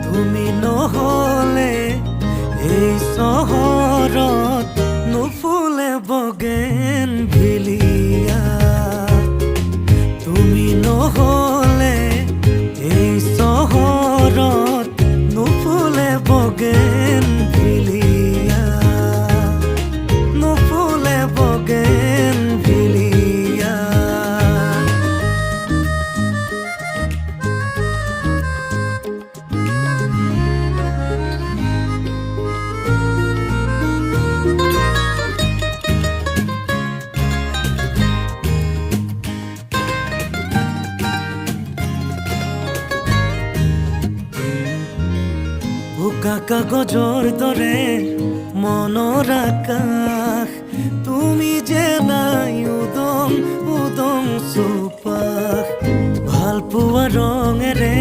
তুমি নহলে এই চহৰত নুফুলে বগেন ভিলিয়া। তুমি নহলে এই চহৰত নুফুলে বগেন ভিলিয়া, নুফুলে বগেন ভিলিয়া। বোকা কাগজৰ দৰে মনৰ আকাশ, তুমি যে নাই উদং উদং চৌপাশ। ভাল পোৱা ৰঙেৰে